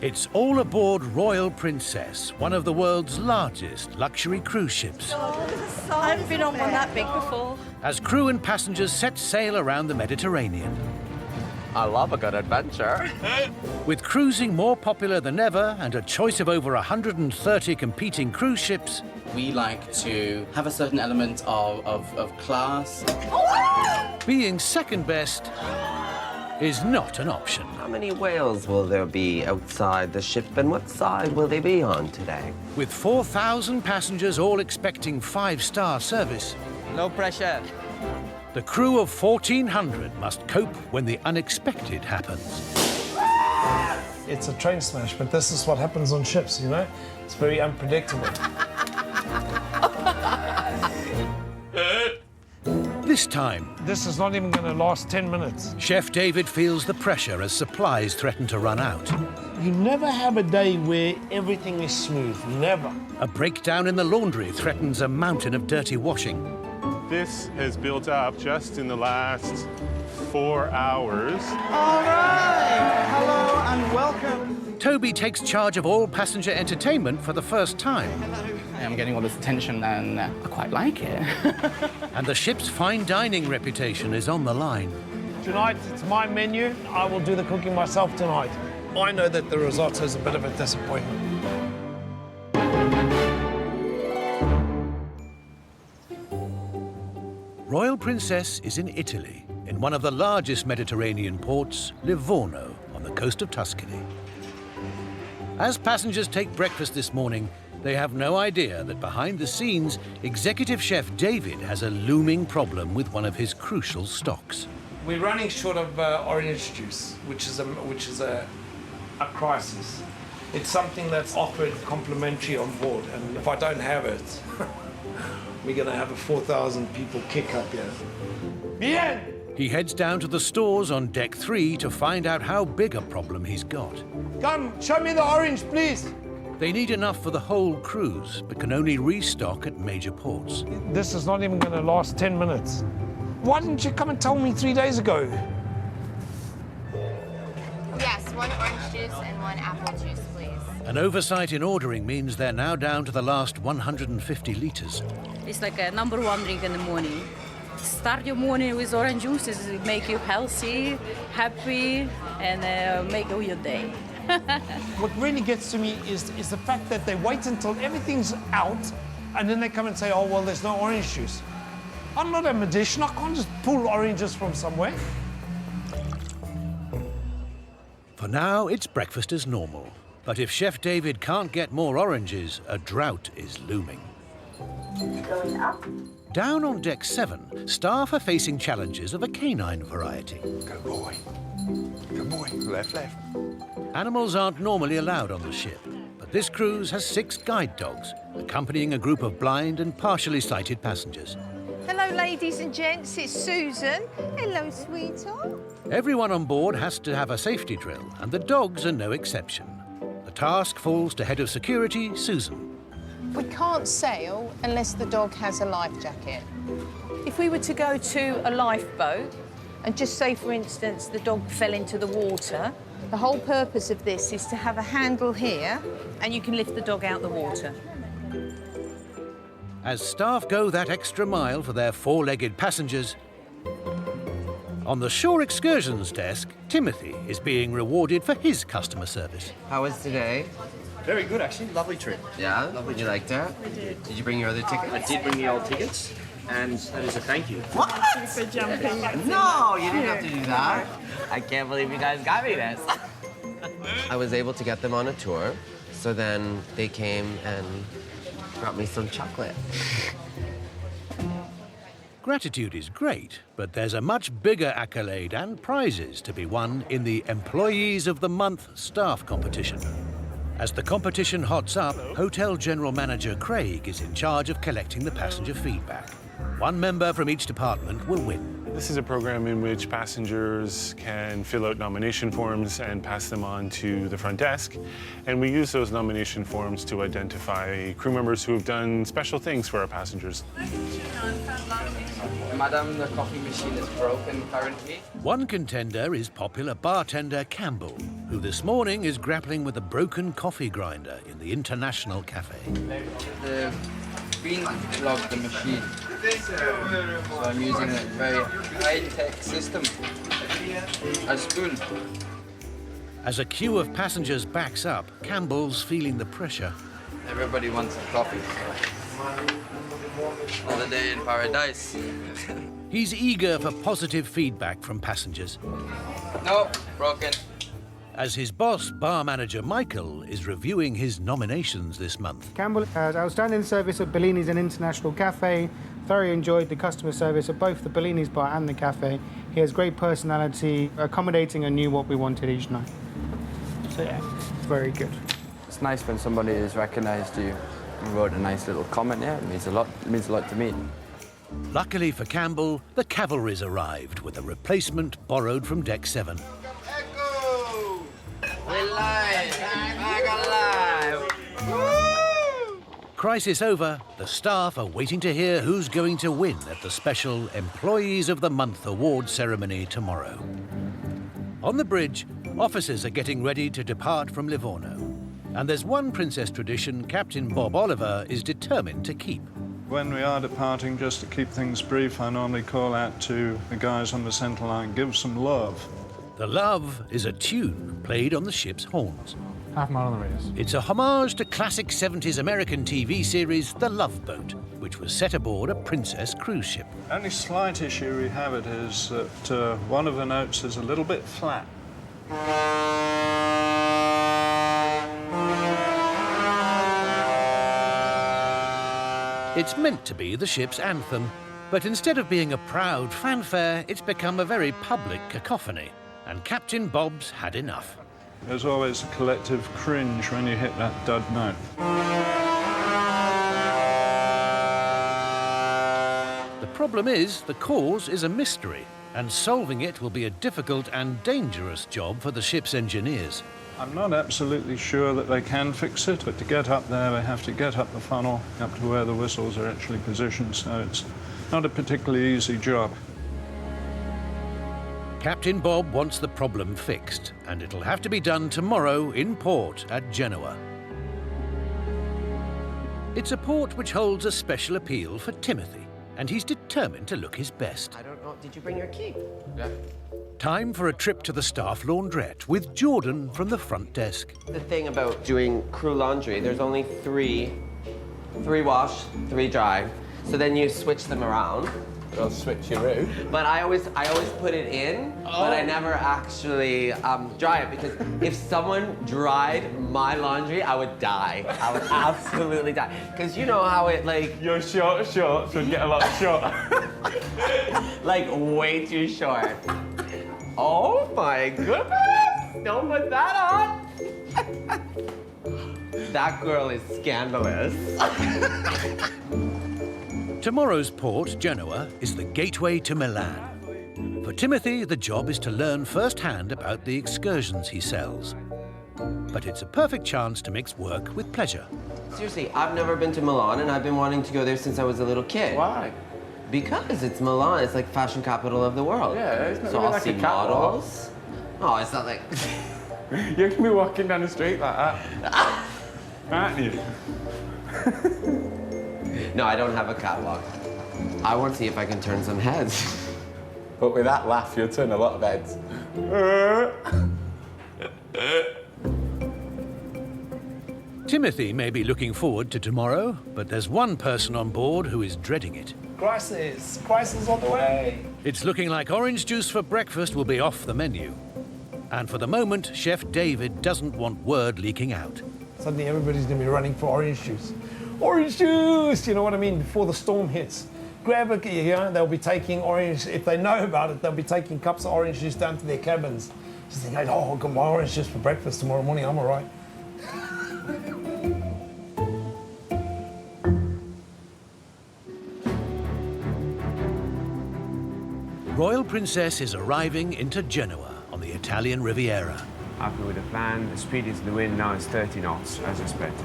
It's all aboard Royal Princess, one of the world's largest luxury cruise ships. I've been on one that big before. As crew and passengers set sail around the Mediterranean. I love a good adventure. With cruising more popular than ever and a choice of over 130 competing cruise ships, We like to have a certain element of class. being second best is not an option. How many whales will there be outside the ship, and what side will they be on today? With 4,000 passengers all expecting 5-star service, No pressure. the crew of 1,400 must cope when the unexpected happens. It's a train smash, but this is what happens on ships, you know? It's very unpredictable. This time, This is not even going to last 10 minutes. Chef David feels the pressure as supplies threaten to run out. You never have a day where everything is smooth, never. A breakdown in the laundry threatens a mountain of dirty washing. This has built up just in the last 4 hours. All right, hello and welcome. Toby takes charge of all passenger entertainment for the first time. I'm getting all this attention and I quite like it. And the ship's fine dining reputation is on the line. Tonight, it's my menu. I will do the cooking myself tonight. I know that the risotto is a bit of a disappointment. Royal Princess is in Italy, in one of the largest Mediterranean ports, Livorno, on the coast of Tuscany. As passengers take breakfast this morning, they have no idea that behind the scenes, executive chef David has a looming problem with one of his crucial stocks. We're running short of orange juice, which is a crisis. It's something that's offered complimentary on board, and if I don't have it, we're going to have a 4,000 people kick up here. Bien! He heads down to the stores on deck 3 to find out how big a problem he's got. Come, show me the orange, please. They need enough for the whole cruise, but can only restock at major ports. This is not even going to last 10 minutes. Why didn't you come and tell me 3 days ago? Yes, 1 orange juice and 1 apple juice, please. An oversight in ordering means they're now down to the last 150 litres. It's like a #1 drink in the morning. Start your morning with orange juice. It make you healthy, happy, and make all your day. What really gets to me is the fact that they wait until everything's out and then they come and say, oh, well, there's no orange juice. I'm not a magician. I can't just pull oranges from somewhere. For now, it's breakfast as normal. But if Chef David can't get more oranges, a drought is looming. Going up. Down on deck 7, staff are facing challenges of a canine variety. Good boy. Good boy. Left, left. Animals aren't normally allowed on the ship, but this cruise has 6 guide dogs, accompanying a group of blind and partially sighted passengers. Hello, ladies and gents, it's Susan. Hello, sweetheart. Everyone on board has to have a safety drill, and the dogs are no exception. The task falls to Head of Security, Susan. We can't sail unless the dog has a life jacket. If we were to go to a lifeboat, And just say, for instance, the dog fell into the water, the whole purpose of this is to have a handle here, and you can lift the dog out the water. As staff go that extra mile for their 4-legged passengers, on the shore excursions desk, Timothy is being rewarded for his customer service. How was today? Very good, actually. Lovely trip. Yeah? Lovely. You liked it? I did. Did you bring your other tickets? I did bring the old tickets, and that is a thank you. What? No, you didn't have to do that. I can't believe you guys got me this. I was able to get them on a tour, so then they came and brought me some chocolate. Gratitude is great, but there's a much bigger accolade and prizes to be won in the Employees of the Month staff competition. As the competition hots up, Hotel General Manager Craig is in charge of collecting the passenger feedback. 1 member from each department will win. This is a program in which passengers can fill out nomination forms and pass them on to the front desk. And we use those nomination forms to identify crew members who have done special things for our passengers. Madam, the coffee machine is broken currently. One contender is popular bartender Campbell, who this morning is grappling with a broken coffee grinder in the International Cafe. The screen locked the machine. So I'm using a very high-tech system. A spoon. As a queue of passengers backs up, Campbell's feeling the pressure. Everybody wants a coffee. Another day in paradise. He's eager for positive feedback from passengers. No, broken. As his boss, bar manager Michael, is reviewing his nominations this month. Campbell has outstanding service at Bellini's and International Cafe. Thoroughly enjoyed the customer service at both the Bellini's bar and the cafe. He has great personality, accommodating, and knew what we wanted each night. So yeah, very good. It's nice when somebody has recognised you and wrote a nice little comment. Yeah, it means a lot. It means a lot to me. Luckily for Campbell, the cavalry's arrived with a replacement borrowed from Deck 7. We're live! Back alive! Woo! Crisis over, the staff are waiting to hear who's going to win at the special Employees of the Month award ceremony tomorrow. On the bridge, officers are getting ready to depart from Livorno. And there's one princess tradition Captain Bob Oliver is determined to keep. When we are departing, just to keep things brief, I normally call out to the guys on the centre line, give some love. The Love is a tune played on the ship's horns. Half mile on the radius. It's a homage to classic 70s American TV series The Love Boat, which was set aboard a princess cruise ship. Only slight issue we have it is that one of the notes is a little bit flat. It's meant to be the ship's anthem, but instead of being a proud fanfare, it's become a very public cacophony, and Captain Bob's had enough. There's always a collective cringe when you hit that dud note. The problem is, the cause is a mystery, and solving it will be a difficult and dangerous job for the ship's engineers. I'm not absolutely sure that they can fix it, but to get up there, they have to get up the funnel, up to where the whistles are actually positioned, so it's not a particularly easy job. Captain Bob wants the problem fixed, and it'll have to be done tomorrow in port at Genoa. It's a port which holds a special appeal for Timothy, and he's determined to look his best. I don't know. Did you bring your key? Yeah. Time for a trip to the staff laundrette with Jordan from the front desk. The thing about doing crew laundry, there's only three wash, 3 dry. So then you switch them around. I'll switch you out. But I always put it in, but I never actually dry it, because if someone dried my laundry, I would die. I would absolutely die. Because you know how it, like... Your shorts would get a lot shorter. Like, way too short. Oh my goodness! Don't put that on! That girl is scandalous. Tomorrow's port, Genoa, is the gateway to Milan. For Timothy, the job is to learn firsthand about the excursions he sells. But it's a perfect chance to mix work with pleasure. Seriously, I've never been to Milan, and I've been wanting to go there since I was a little kid. Why? Because it's Milan. It's like fashion capital of the world. Yeah, it's not so really I'll like see a catwalk. models. Oh, it's not like... You can be walking down the street like that. Aren't you? No, I don't have a catwalk. I want to see if I can turn some heads. But with that laugh, you'll turn a lot of heads. Timothy may be looking forward to tomorrow, but there's one person on board who is dreading it. Crisis! Crisis on the way! It's looking like orange juice for breakfast will be off the menu. And for the moment, Chef David doesn't want word leaking out. Suddenly everybody's going to be running for orange juice. Orange juice! You know what I mean? Before the storm hits. Grab a, you know, they'll be taking orange, if they know about it, they'll be taking cups of orange juice down to their cabins. Just thinking, oh, I've got my orange juice for breakfast tomorrow morning, I'm all right. Royal Princess is arriving into Genoa on the Italian Riviera. Happy with the plan. The speed is the wind now is 30 knots, as expected.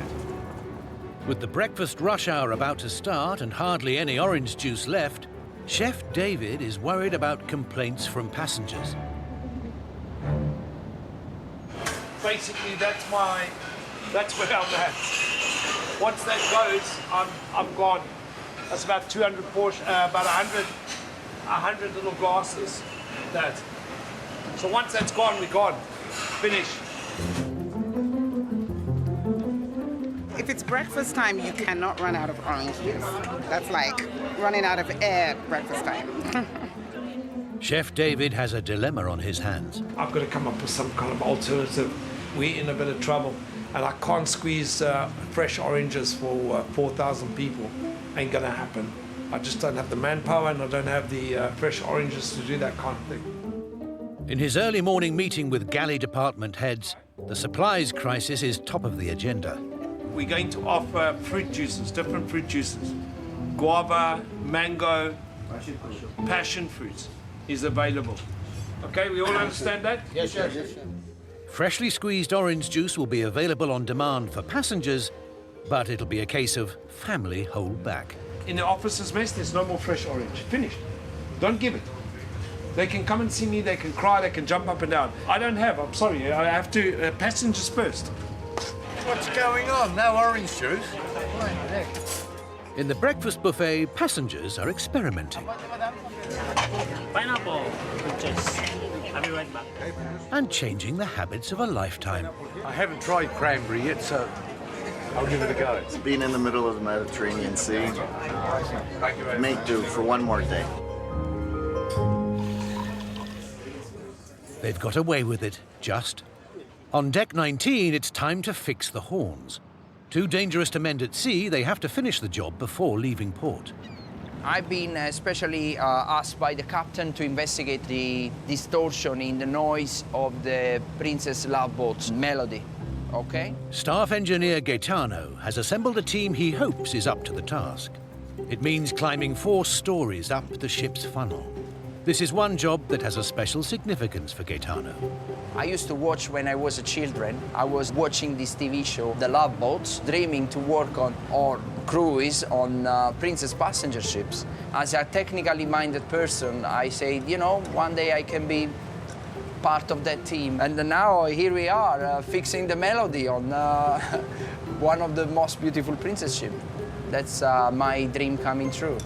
With the breakfast rush hour about to start and hardly any orange juice left, Chef David is worried about complaints from passengers. Basically, that's where I'm at. Once that goes, I'm gone. That's about 200 portion, about 100 little glasses. That. So once that's gone, we're gone. Finish. If it's breakfast time, you cannot run out of orange juice. That's like running out of air at breakfast time. Chef David has a dilemma on his hands. I've got to come up with some kind of alternative. We're in a bit of trouble, and I can't squeeze fresh oranges for 4,000 people. Ain't gonna happen. I just don't have the manpower, and I don't have the fresh oranges to do that kind of thing. In his early morning meeting with galley department heads, the supplies crisis is top of the agenda. We're going to offer fruit juices, different fruit juices. Guava, mango, passion fruit is available. Okay, we all understand that? Yes, sir. Freshly squeezed orange juice will be available on demand for passengers, but it'll be a case of family hold back. In the officer's mess, there's no more fresh orange. Finished. Don't give it. They can come and see me, they can cry, they can jump up and down. I don't have, I'm sorry, I have to, passengers first. What's going on? No orange juice? In the breakfast buffet, passengers are experimenting. Pineapple, Princess. I'll be right back. And changing the habits of a lifetime. I haven't tried cranberry yet, so I'll give it a go. It's being in the middle of the Mediterranean Sea. Make do for one more day. They've got away with it, just. On deck 19, it's time to fix the horns. Too dangerous to mend at sea, they have to finish the job before leaving port. I've been especially asked by the captain to investigate the distortion in the noise of the Princess Love Boat's melody, okay? Staff engineer Gaetano has assembled a team he hopes is up to the task. It means climbing 4 stories up the ship's funnel. This is one job that has a special significance for Gaetano. I used to watch when I was a children. I was watching this TV show, The Love Boats, dreaming to work on or cruise on Princess passenger ships. As a technically minded person, I said, you know, one day I can be part of that team. And now here we are, fixing the melody on one of the most beautiful princess ships. That's my dream coming true.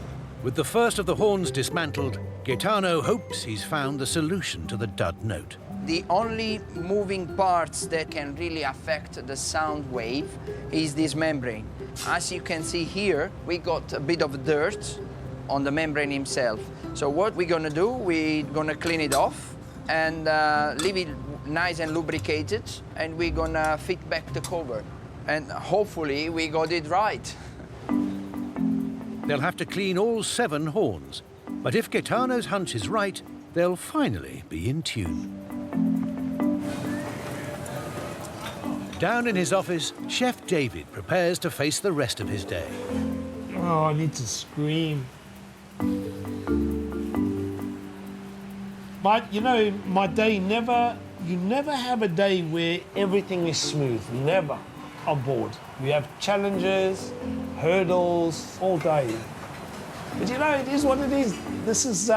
With the first of the horns dismantled, Gaetano hopes he's found the solution to the dud note. The only moving parts that can really affect the sound wave is this membrane. As you can see here, we got a bit of dirt on the membrane himself. So what we're gonna do, we're gonna clean it off and leave it nice and lubricated, and we're gonna fit back the cover. And hopefully we got it right. They'll have to clean all 7 horns, but if Gaetano's hunch is right, they'll finally be in tune. Down in his office, Chef David prepares to face the rest of his day. Oh, I need to scream. But, you know, my day you never have a day where everything is smooth, never on board. We have challenges, hurdles, all day. But you know, it is what it is. This is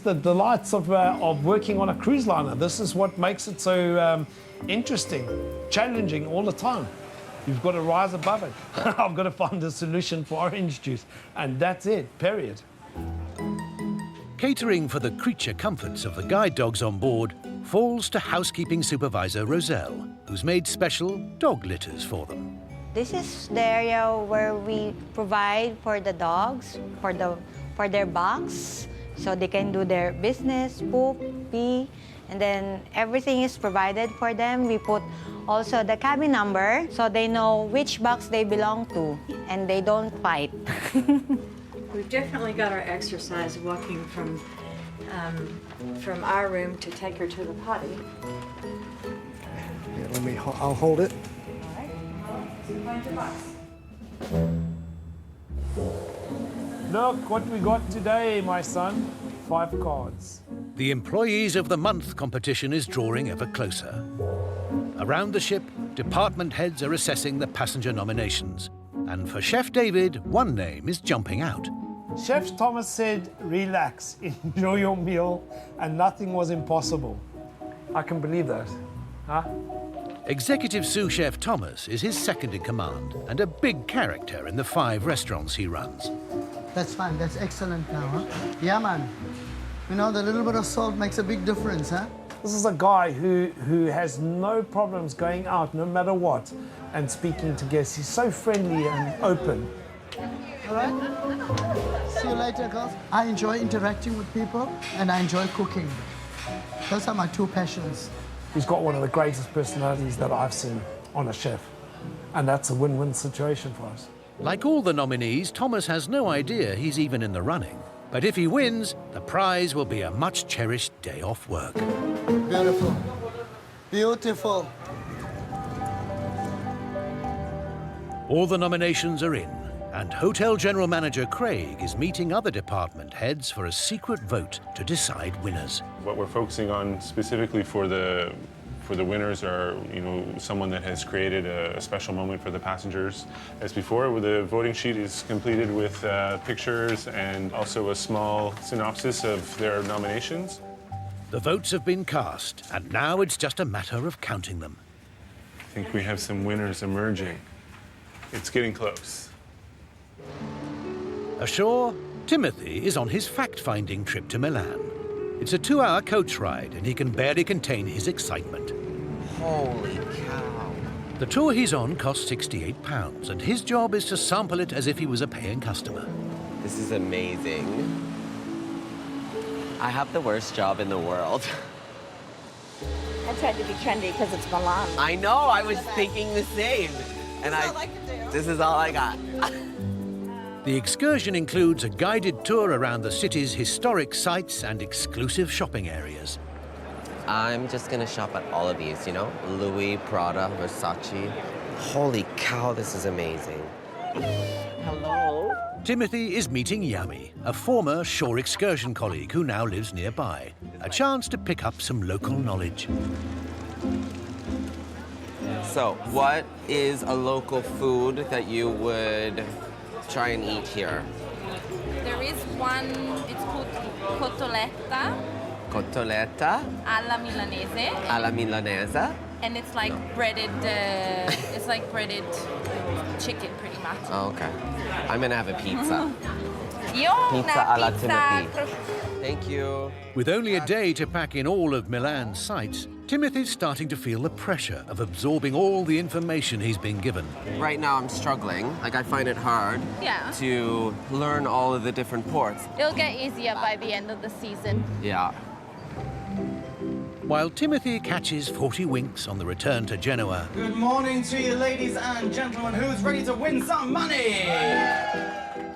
the delights of working on a cruise liner. This is what makes it so interesting, challenging all the time. You've got to rise above it. I've got to find a solution for orange juice, and that's it, period. Catering for the creature comforts of the guide dogs on board falls to housekeeping supervisor Roselle, who's made special dog litters for them. This is the area where we provide for the dogs, for their box, so they can do their business, poop, pee, and then everything is provided for them. We put also the cabin number, so they know which box they belong to, and they don't fight. We've definitely got our exercise walking from our room to take her to the potty. Yeah, I'll hold it. Find your box. Look what we got today, my son. 5 cards. The Employees of the Month competition is drawing ever closer. Around the ship, department heads are assessing the passenger nominations. And for Chef David, one name is jumping out. Chef Thomas said, relax, enjoy your meal, and nothing was impossible. I can believe that, huh? Executive sous chef Thomas is his second in command and a big character in the 5 restaurants he runs. That's fine, that's excellent now, huh? Yeah, man. You know, the little bit of salt makes a big difference, huh? This is a guy who has no problems going out, no matter what, and speaking to guests. He's so friendly and open. All right? See you later, girls. I enjoy interacting with people, and I enjoy cooking. Those are my 2 passions. He's got one of the greatest personalities that I've seen on a chef, and that's a win-win situation for us. Like all the nominees, Thomas has no idea he's even in the running. But if he wins, the prize will be a much-cherished day off work. Beautiful. Beautiful. All the nominations are in, and Hotel General Manager Craig is meeting other department heads for a secret vote to decide winners. What we're focusing on specifically for the winners are, someone that has created a special moment for the passengers. As before, the voting sheet is completed with pictures and also a small synopsis of their nominations. The votes have been cast, and now it's just a matter of counting them. I think we have some winners emerging. It's getting close. Ashore, Timothy is on his fact-finding trip to Milan. It's a 2-hour coach ride, and he can barely contain his excitement. Holy cow. The tour he's on costs £68, and his job is to sample it as if he was a paying customer. This is amazing. I have the worst job in the world. I tried to be trendy because it's Milan. I know, I was thinking the same. And this is all I got. The excursion includes a guided tour around the city's historic sites and exclusive shopping areas. I'm just gonna shop at all of these, Louis, Prada, Versace. Holy cow, this is amazing. Hello. Timothy is meeting Yami, a former shore excursion colleague who now lives nearby. A chance to pick up some local knowledge. So, what is a local food that you would try and eat here? There is one, it's called cotoletta. Cotoletta? Alla milanese. Alla milanese? And it's like breaded, chicken pretty much. Oh, okay. I'm gonna have a pizza. Pizza alla Timothy. Thank you. With only a day to pack in all of Milan's sights, Timothy's starting to feel the pressure of absorbing all the information he's been given. Right now I'm struggling. I find it hard to learn all of the different ports. It'll get easier by the end of the season. Yeah. While Timothy catches 40 winks on the return to Genoa. Good morning to you, ladies and gentlemen. Who's ready to win some money?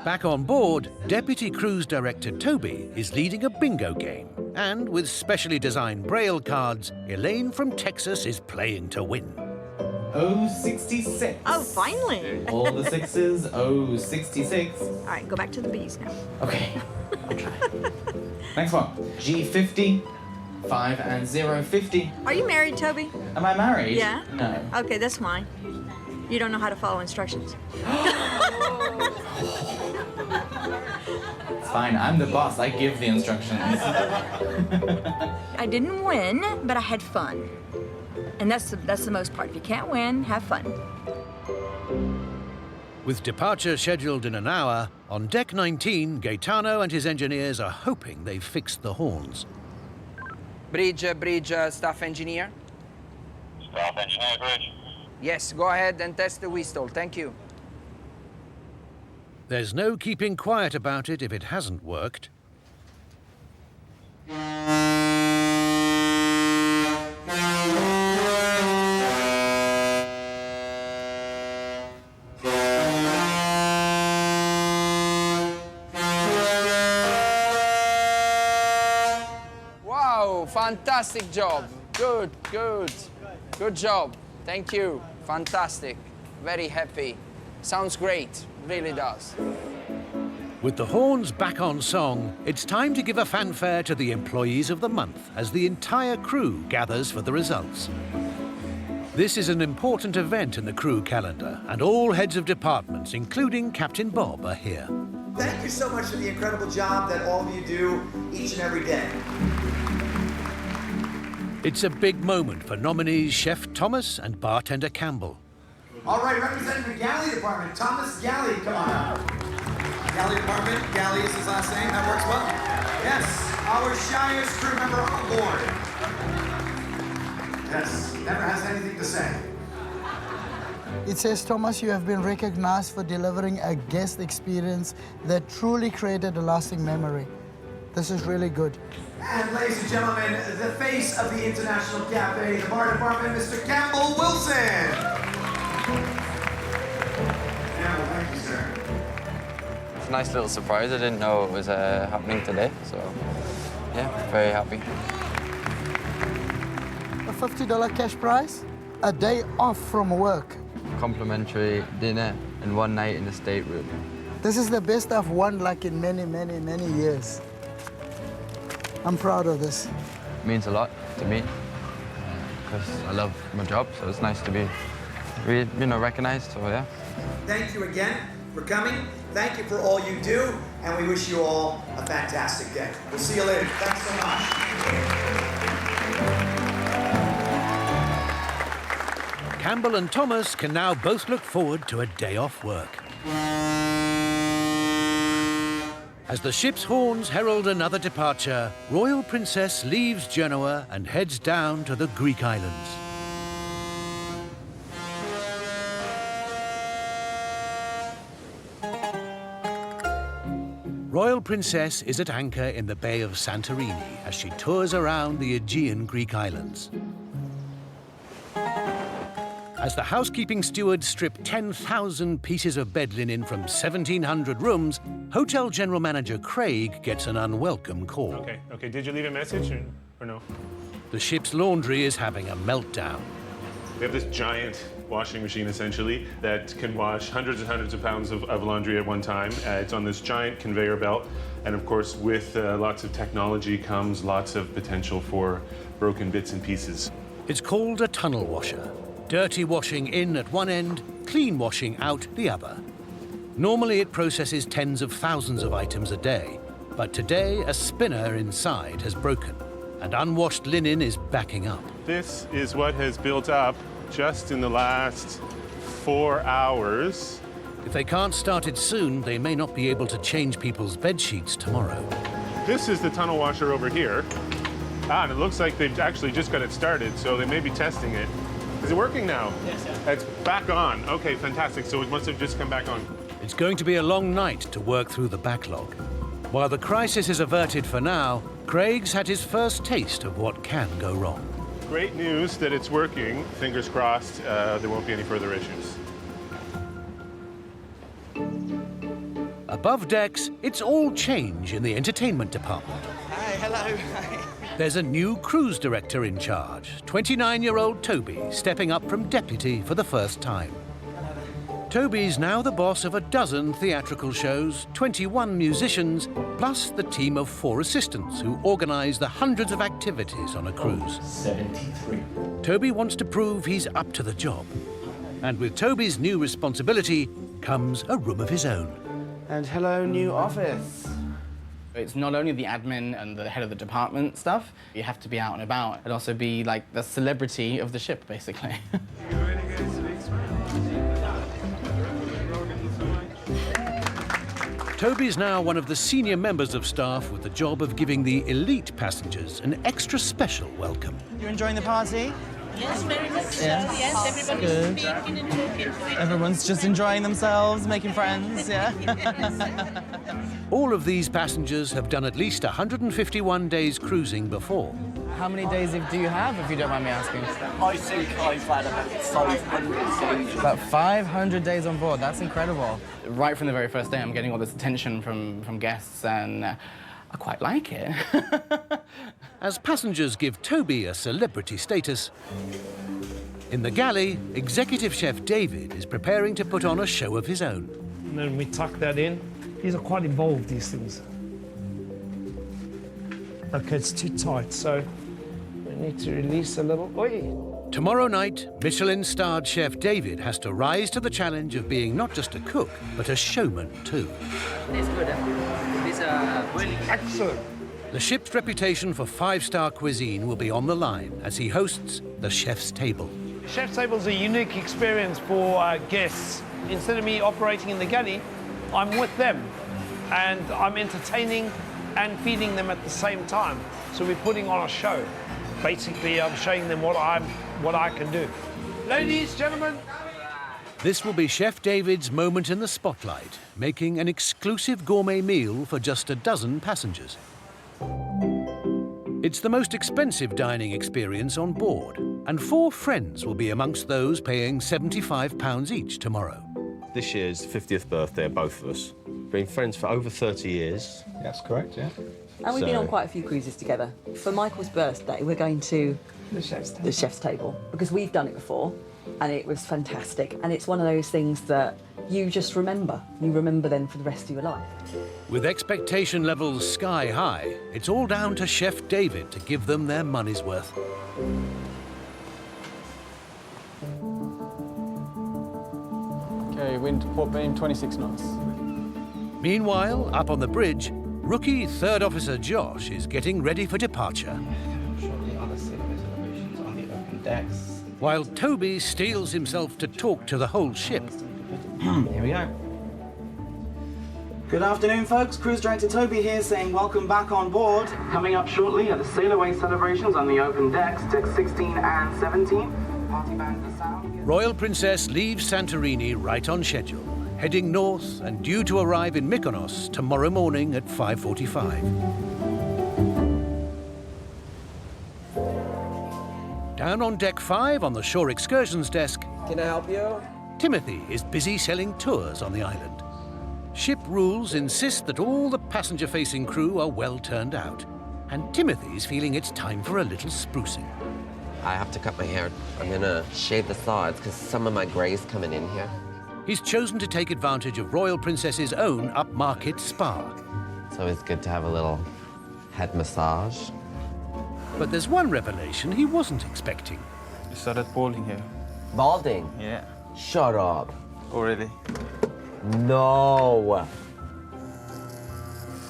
Back on board, Deputy Cruise Director Toby is leading a bingo game. And with specially designed Braille cards, Elaine from Texas is playing to win. 066. Oh, finally. All the sixes, 066. All right, go back to the B's now. Okay, I'll try. Next one, G50, 5 and 0, 50. Are you married, Toby? Am I married? Yeah? No. Okay, that's fine. You don't know how to follow instructions. It's fine, I'm the boss. I give the instructions. I didn't win, but I had fun. And that's the most part. If you can't win, have fun. With departure scheduled in an hour, on deck 19, Gaetano and his engineers are hoping they've fixed the horns. Bridge, staff engineer. Staff engineer, bridge. Yes, go ahead and test the whistle. Thank you. There's no keeping quiet about it if it hasn't worked. Wow, fantastic job. Good. Good job. Thank you. Fantastic. Very happy. Sounds great. Really does. With the horns back on song, it's time to give a fanfare to the employees of the month as the entire crew gathers for the results. This is an important event in the crew calendar, and all heads of departments, including Captain Bob, are here. Thank you so much for the incredible job that all of you do each and every day. It's a big moment for nominees Chef Thomas and bartender Campbell. All right, representing the galley department, Thomas Galley, come on up. Galley department, Galley is his last name, that works well. Yes, our shyest crew member on board. Yes, never has anything to say. It says, Thomas, you have been recognized for delivering a guest experience that truly created a lasting memory. This is really good. And ladies and gentlemen, the face of the International Cafe, the bar department, Mr. Campbell Wilson. Campbell, thank you, sir. It's a nice little surprise. I didn't know it was happening today, so yeah, very happy. A $50 cash prize, a day off from work. Complimentary dinner and one night in the stateroom. This is the best I've won like in many, many, many years. I'm proud of this. It means a lot to me because I love my job, so it's nice to be, recognized. So yeah. Thank you again for coming. Thank you for all you do, and we wish you all a fantastic day. We'll see you later. Thanks so much. Campbell and Thomas can now both look forward to a day off work. As the ship's horns herald another departure, Royal Princess leaves Genoa and heads down to the Greek islands. Royal Princess is at anchor in the Bay of Santorini as she tours around the Aegean Greek islands. As the housekeeping stewards strip 10,000 pieces of bed linen from 1,700 rooms, Hotel General Manager Craig gets an unwelcome call. Okay. Did you leave a message or no? The ship's laundry is having a meltdown. We have this giant washing machine, essentially, that can wash hundreds and hundreds of pounds of laundry at one time. It's on this giant conveyor belt. And of course, with lots of technology comes lots of potential for broken bits and pieces. It's called a tunnel washer. Dirty washing in at one end, clean washing out the other. Normally it processes tens of thousands of items a day, but today a spinner inside has broken and unwashed linen is backing up. This is what has built up just in the last 4 hours. If they can't start it soon, they may not be able to change people's bed sheets tomorrow. This is the tunnel washer over here. And it looks like they've actually just got it started, so they may be testing it. Is it working now? Yes, sir. It's back on. Okay, fantastic. So it must have just come back on. It's going to be a long night to work through the backlog. While the crisis is averted for now, Craig's had his first taste of what can go wrong. Great news that it's working. Fingers crossed there won't be any further issues. Above decks, it's all change in the entertainment department. Hi, hello. There's a new cruise director in charge, 29-year-old Toby, stepping up from deputy for the first time. Toby's now the boss of a dozen theatrical shows, 21 musicians, plus the team of 4 assistants who organise the hundreds of activities on a cruise. 73. Toby wants to prove he's up to the job. And with Toby's new responsibility comes a room of his own. And hello, new office. It's not only the admin and the head of the department stuff, you have to be out and about and also be like the celebrity of the ship, basically. Toby's now one of the senior members of staff with the job of giving the elite passengers an extra special welcome. You enjoying the party? Yes, very much so. Yes. Yes, everybody's Good. speaking and talking to each other. Everyone's just enjoying themselves, making friends, yeah? All of these passengers have done at least 151 days cruising before. How many days do you have, if you don't mind me asking? I think I've had about 500 days. About 500 days on board, that's incredible. Right from the very first day, I'm getting all this attention from guests, and I quite like it. As passengers give Toby a celebrity status, in the galley, executive chef David is preparing to put on a show of his own. And then we tuck that in. These are quite involved, these things. Okay, it's too tight, so we need to release a little. Oi! Tomorrow night, Michelin-starred chef David has to rise to the challenge of being not just a cook, but a showman too. It's good. These are really excellent. The ship's reputation for five-star cuisine will be on the line as he hosts the chef's table. Chef's table is a unique experience for guests. Instead of me operating in the galley, I'm with them, and I'm entertaining and feeding them at the same time. So we're putting on a show. Basically, I'm showing them what I can do. Ladies, gentlemen. This will be Chef David's moment in the spotlight, making an exclusive gourmet meal for just a dozen passengers. It's the most expensive dining experience on board, and 4 friends will be amongst those paying £75 each tomorrow. This year's 50th birthday of both of us. Been friends for over 30 years. That's correct, yeah. And we've been on quite a few cruises together. For Michael's birthday, we're going to the chef's table because we've done it before and it was fantastic. And it's one of those things that you just remember. You remember them for the rest of your life. With expectation levels sky high, it's all down to Chef David to give them their money's worth. Okay, wind to port beam, 26 knots. Meanwhile, up on the bridge, rookie third officer Josh is getting ready for departure. While Toby steels himself to talk to the whole ship. Here we go. Good afternoon, folks. Cruise Director Toby here saying welcome back on board. Coming up shortly are the sail away celebrations on the open decks, decks 16 and 17. Party band the sound. Royal Princess leaves Santorini right on schedule, heading north and due to arrive in Mykonos tomorrow morning at 5:45. Down on deck 5 on the shore excursions desk, Can I help you? Timothy is busy selling tours on the island. Ship rules insist that all the passenger-facing crew are well turned out, and Timothy's feeling it's time for a little sprucing. I have to cut my hair. I'm gonna shave the sides because some of my gray's coming in here. He's chosen to take advantage of Royal Princess's own upmarket spa. It's always good to have a little head massage. But there's one revelation he wasn't expecting. You started balding here. Balding? Yeah. Shut up. Already? No.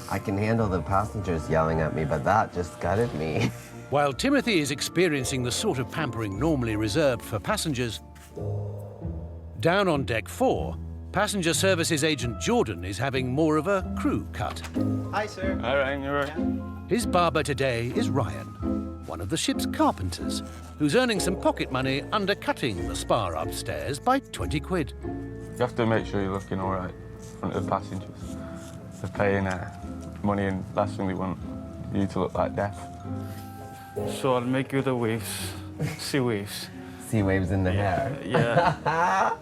I can handle the passengers yelling at me, but that just gutted me. While Timothy is experiencing the sort of pampering normally reserved for passengers, down on deck 4, passenger services agent Jordan is having more of a crew cut. Hi, sir. All right, you're right. His barber today is Ryan, one of the ship's carpenters, who's earning some pocket money undercutting the spa upstairs by 20 quid. You have to make sure you're looking all right in front of the passengers. They're paying money, and last thing they want you to look like death. So I'll make you the waves, sea waves. Sea waves in the hair. Yeah.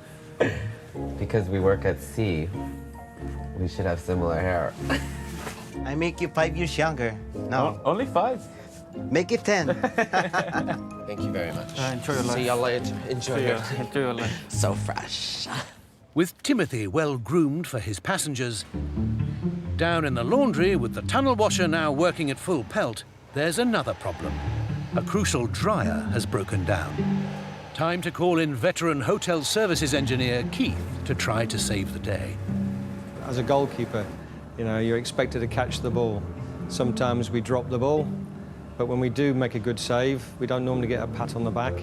Because we work at sea, we should have similar hair. I make you 5 years younger. No. Only 5. Make it 10. Thank you very much. Enjoy your life. See you later. Enjoy your Enjoy your life. So fresh. With Timothy well groomed for his passengers, down in the laundry with the tunnel washer now working at full pelt, there's another problem. A crucial dryer has broken down. Time to call in veteran hotel services engineer Keith to try to save the day. As a goalkeeper, you know, you're expected to catch the ball. Sometimes we drop the ball, but when we do make a good save, we don't normally get a pat on the back,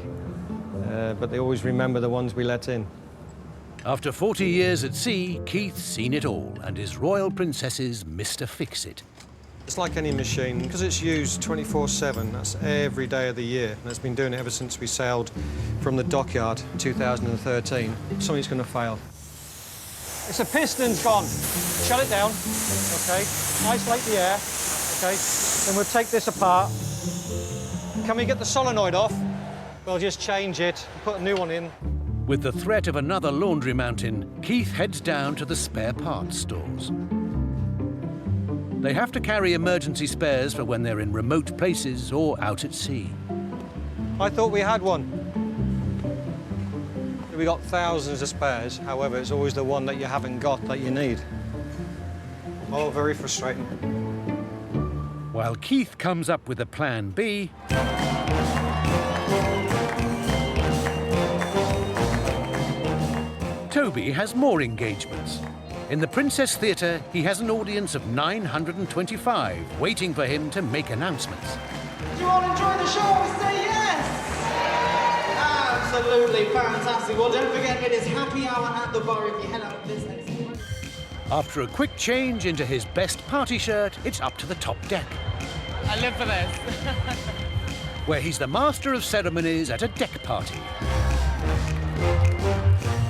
but they always remember the ones we let in. After 40 years at sea, Keith's seen it all and is Royal Princess's Mr. Fix-It. It's like any machine, because it's used 24/7, that's every day of the year, and it's been doing it ever since we sailed from the dockyard in 2013. Something's going to fail. It's a piston's gone. Shut it down, OK? Isolate the air, OK? Then we'll take this apart. Can we get the solenoid off? We'll just change it, put a new one in. With the threat of another laundry mountain, Keith heads down to the spare parts stores. They have to carry emergency spares for when they're in remote places or out at sea. I thought we had one. We got thousands of spares, however, it's always the one that you haven't got that you need. Oh, very frustrating. While Keith comes up with a plan B, Toby has more engagements. In the Princess Theatre, he has an audience of 925 waiting for him to make announcements. Do you all enjoy the show? Say yes! Absolutely fantastic. Well, don't forget, it is happy hour at the bar if you head out this next morning. After a quick change into his best party shirt, it's up to the top deck, I live for this. where he's the master of ceremonies at a deck party.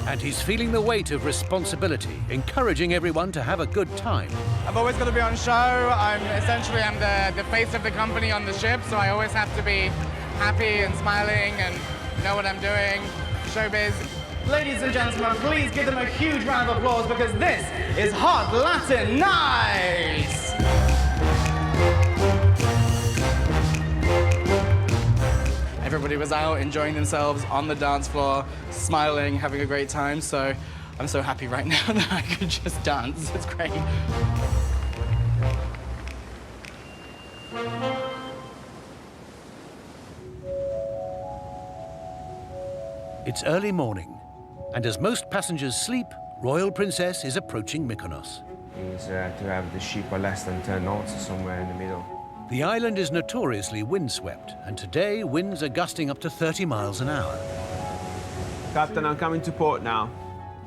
And he's feeling the weight of responsibility, encouraging everyone to have a good time. I've always got to be on show. I'm the face of the company on the ship, so I always have to be happy and smiling and know what I'm doing. Showbiz. Ladies and gentlemen, please give them a huge round of applause because this is Hot Latin Nights! Everybody was out enjoying themselves on the dance floor, smiling, having a great time, so I'm so happy right now that I could just dance. It's great. It's early morning, and as most passengers sleep, Royal Princess is approaching Mykonos. Means to have the ship at less than 10 knots, somewhere in the middle. The island is notoriously windswept, and today winds are gusting up to 30 miles an hour. Captain, I'm coming to port now.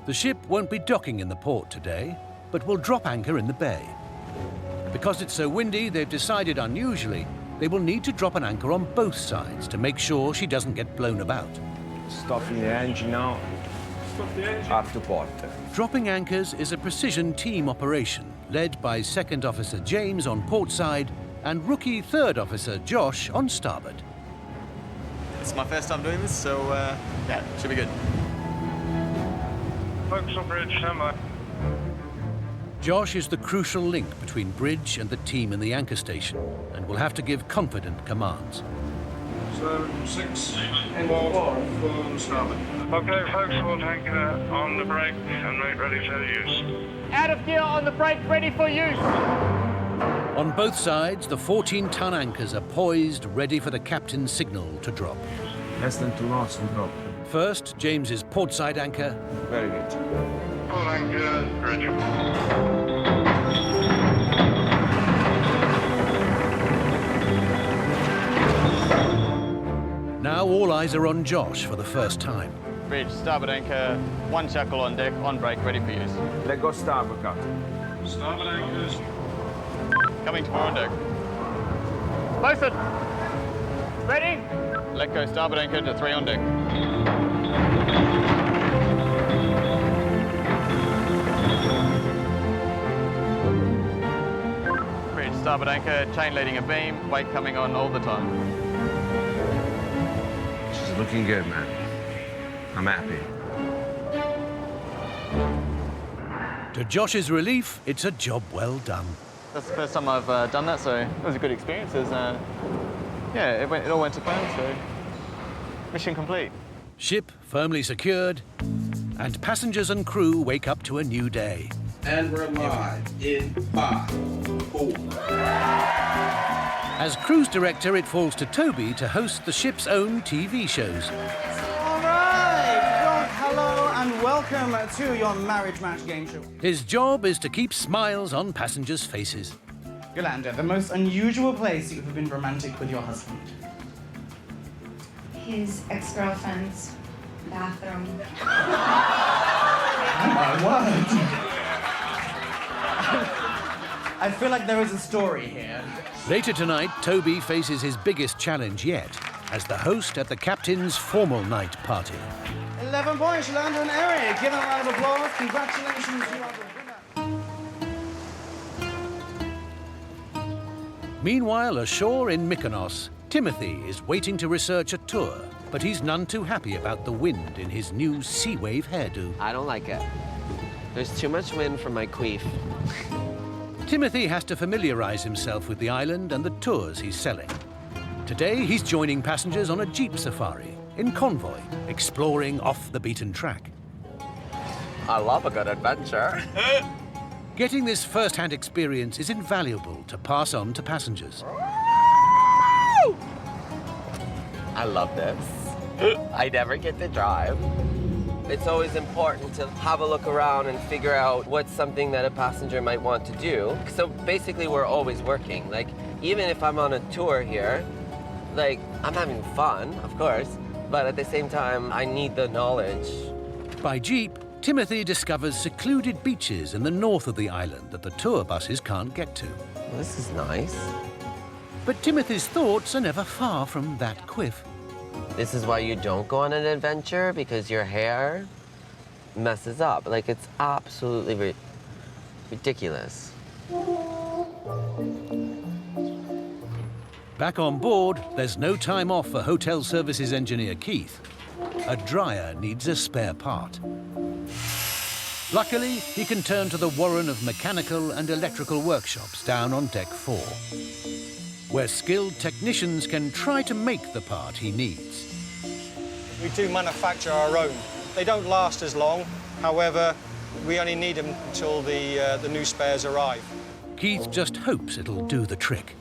The ship won't be docking in the port today, but will drop anchor in the bay. Because it's so windy, they've decided unusually they will need to drop an anchor on both sides to make sure she doesn't get blown about. Stopping the engine now. Stop the engine. Up to port. Dropping anchors is a precision team operation led by Second Officer James on port side and Rookie Third Officer Josh on starboard. It's my first time doing this, so yeah, should be good. Focus on bridge, stand by. Josh is the crucial link between bridge and the team in the anchor station and will have to give confident commands. 7, 6, 4, from starboard. Okay, folks, we'll anchor on the brake and make ready for use. Out of gear on the brake, ready for use. On both sides, the 14-ton anchors are poised, ready for the captain's signal to drop. Less than 2 knots to drop. First, James's portside anchor. Very good. Full anchor, bridge. Now all eyes are on Josh for the first time. Bridge, starboard anchor, 1 shackle on deck, on brake, ready for use. Let go starboard, Captain. Starboard anchors. Coming to on deck. Bosun. Ready? Let go starboard anchor to 3 on deck. Bridge, starboard anchor, chain leading a beam, weight coming on all the time. She's looking good, man. I'm happy. To Josh's relief, it's a job well done. That's the first time I've done that, so it was a good experience. Yeah, it all went to plan, so mission complete. Ship firmly secured, and passengers and crew wake up to a new day. And we're live in 5, 4. As cruise director, it falls to Toby to host the ship's own TV shows. All right, well, hello and welcome to your marriage match game show. His job is to keep smiles on passengers' faces. Yolanda, the most unusual place you've ever been romantic with your husband? His ex-girlfriend's bathroom. Oh my word! I feel like there is a story here. Later tonight, Toby faces his biggest challenge yet as the host at the captain's formal night party. 11 points, Yolanda and Eric. Give them a round of applause. Congratulations, you are the winner. Meanwhile, ashore in Mykonos, Timothy is waiting to research a tour, but he's none too happy about the wind in his new sea wave hairdo. I don't like it. There's too much wind for my queef. Timothy has to familiarize himself with the island and the tours he's selling. Today, he's joining passengers on a jeep safari in convoy, exploring off the beaten track. I love a good adventure. Getting this first-hand experience is invaluable to pass on to passengers. I love this. I never get to drive. It's always important to have a look around and figure out what's something that a passenger might want to do. So basically, we're always working. Like, even if I'm on a tour here, like, I'm having fun, of course, but at the same time, I need the knowledge. By jeep, Timothy discovers secluded beaches in the north of the island that the tour buses can't get to. Well, this is nice. But Timothy's thoughts are never far from that quiff. This is why you don't go on an adventure, because your hair messes up. Like, it's absolutely ridiculous. Back on board, there's no time off for hotel services engineer Keith. A dryer needs a spare part. Luckily, he can turn to the warren of mechanical and electrical workshops down on deck 4, where skilled technicians can try to make the part he needs. We do manufacture our own. They don't last as long. However, we only need them until the new spares arrive. Keith just hopes it'll do the trick.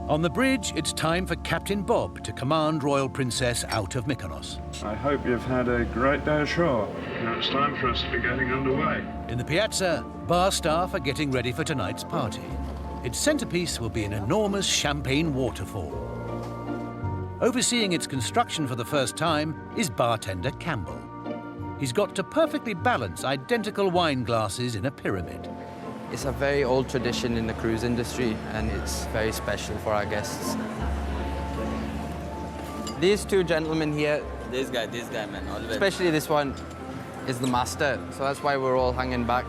On the bridge, it's time for Captain Bob to command Royal Princess out of Mykonos. I hope you've had a great day ashore. Now it's time for us to be getting underway. In the piazza, bar staff are getting ready for tonight's party. Its centerpiece will be an enormous champagne waterfall. Overseeing its construction for the first time is bartender Campbell. He's got to perfectly balance identical wine glasses in a pyramid. It's a very old tradition in the cruise industry, and it's very special for our guests. These two gentlemen here, This guy, man, always. especially this one, is the master, so that's why we're all hanging back.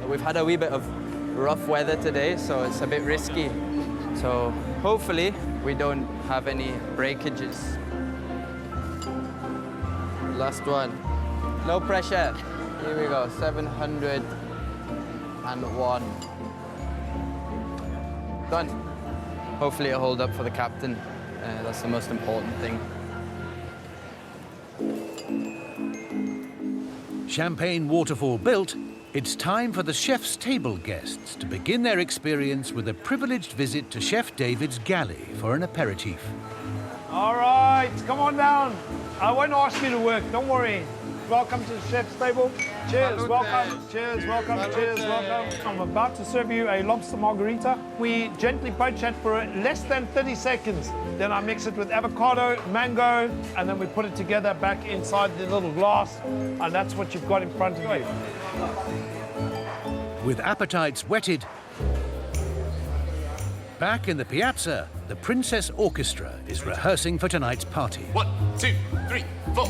We've had a wee bit of rough weather today, so it's a bit risky. So hopefully we don't have any breakages. Last one. No pressure. Here we go, 701. Done. Hopefully it'll hold up for the captain. That's the most important thing. Champagne waterfall built, it's time for the chef's table guests to begin their experience with a privileged visit to Chef David's galley for an aperitif. All right, come on down. I won't ask you to work, don't worry. Welcome to the chef's table. Cheers, welcome, cheers, welcome, cheers, welcome. I'm about to serve you a lobster margarita. We gently poach it for less than 30 seconds. Then I mix it with avocado, mango, and then we put it together back inside the little glass, and that's what you've got in front of you. With appetites whetted, back in the piazza, the Princess Orchestra is rehearsing for tonight's party. 1, 2, 3, 4.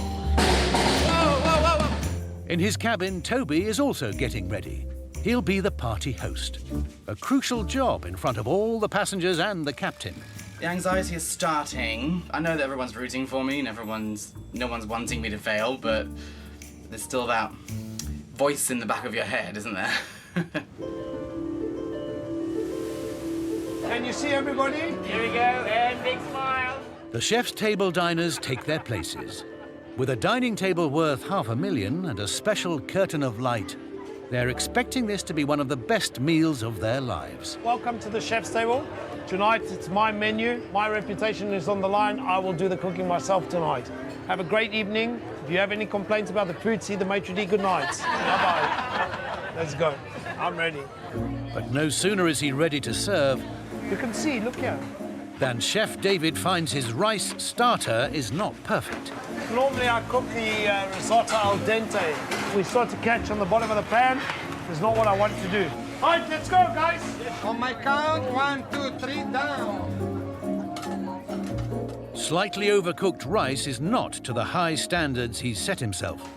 In his cabin, Toby is also getting ready. He'll be the party host. A crucial job in front of all the passengers and the captain. The anxiety is starting. I know that everyone's rooting for me and no one's wanting me to fail, but there's still that voice in the back of your head, isn't there? Can you see everybody? Here we go, and big smile. The chef's table diners take their places. With a dining table worth $500,000 and a special curtain of light, they're expecting this to be one of the best meals of their lives. Welcome to the chef's table. Tonight, it's my menu. My reputation is on the line. I will do the cooking myself tonight. Have a great evening. If you have any complaints about the food, see the maitre d'. Good night. Bye-bye. Let's go. I'm ready. But no sooner is he ready to serve, you can see, look here, than Chef David finds his rice starter is not perfect. Normally I cook the risotto al dente. We start to catch on the bottom of the pan. It's not what I want to do. All right, let's go, guys. On my count, 1, 2, 3, down. Slightly overcooked rice is not to the high standards he's set himself.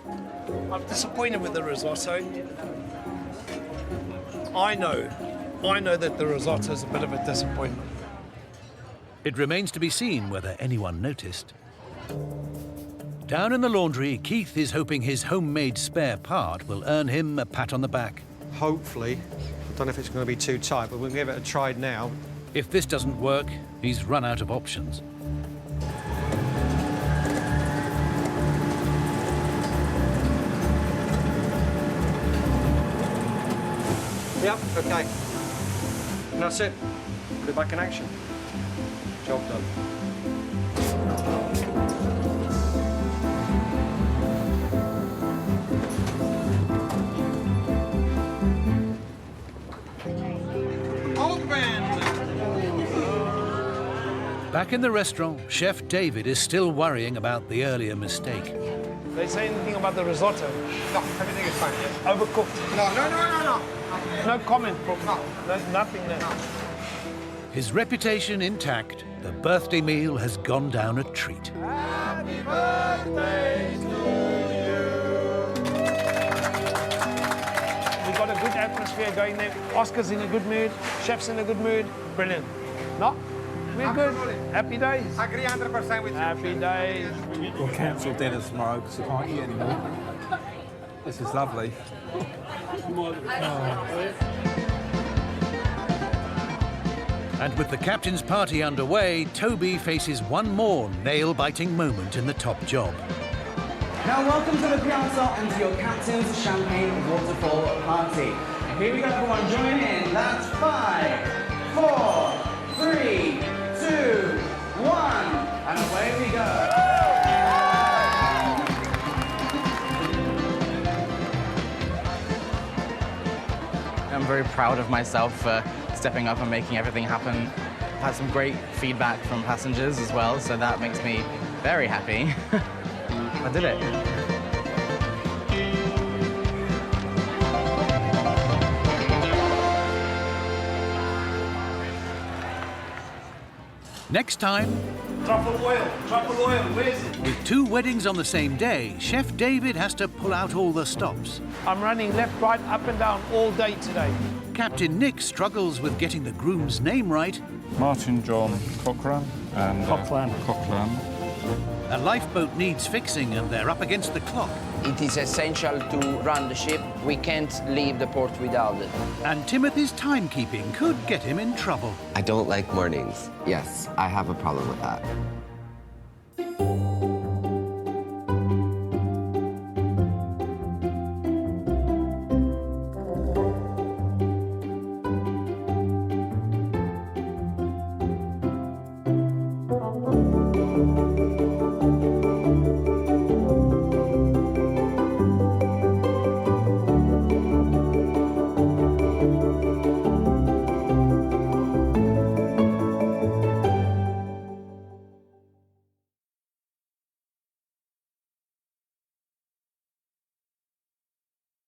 I'm disappointed with the risotto. I know that the risotto is a bit of a disappointment. It remains to be seen whether anyone noticed. Down in the laundry, Keith is hoping his homemade spare part will earn him a pat on the back. Hopefully. I don't know if it's going to be too tight, but we'll give it a try now. If this doesn't work, he's run out of options. Yep, okay. And that's it. Put it back in action. Job done. Back in the restaurant, Chef David is still worrying about the earlier mistake. They say anything about the risotto? No, everything is fine. Yes. Overcooked? No. No comment from nothing there. His reputation intact, the birthday meal has gone down a treat. Happy birthday to you. We've got a good atmosphere going there. Oscar's in a good mood. Chef's in a good mood. Brilliant. No? We're good. Happy days. Agree 100% with you. Happy days. We'll cancel dinner tomorrow because I can't eat anymore. This is lovely. And with the captain's party underway, Toby faces one more nail-biting moment in the top job. Now welcome to the piazza and to your captain's champagne waterfall party. Here we go, everyone, join in. That's 5, 4, 3, 2, 1, and away we go. I'm very proud of myself for stepping up and making everything happen. I've had some great feedback from passengers as well, so that makes me very happy. I did it. Next time, Truffle oil, where is it? with 2 weddings on the same day, Chef David has to pull out all the stops. I'm running left, right, up and down all day today. Captain Nick struggles with getting the groom's name right. Martin John Cochran and Cochran. A lifeboat needs fixing and they're up against the clock. It is essential to run the ship. We can't leave the port without it. And Timothy's timekeeping could get him in trouble. I don't like mornings. Yes, I have a problem with that.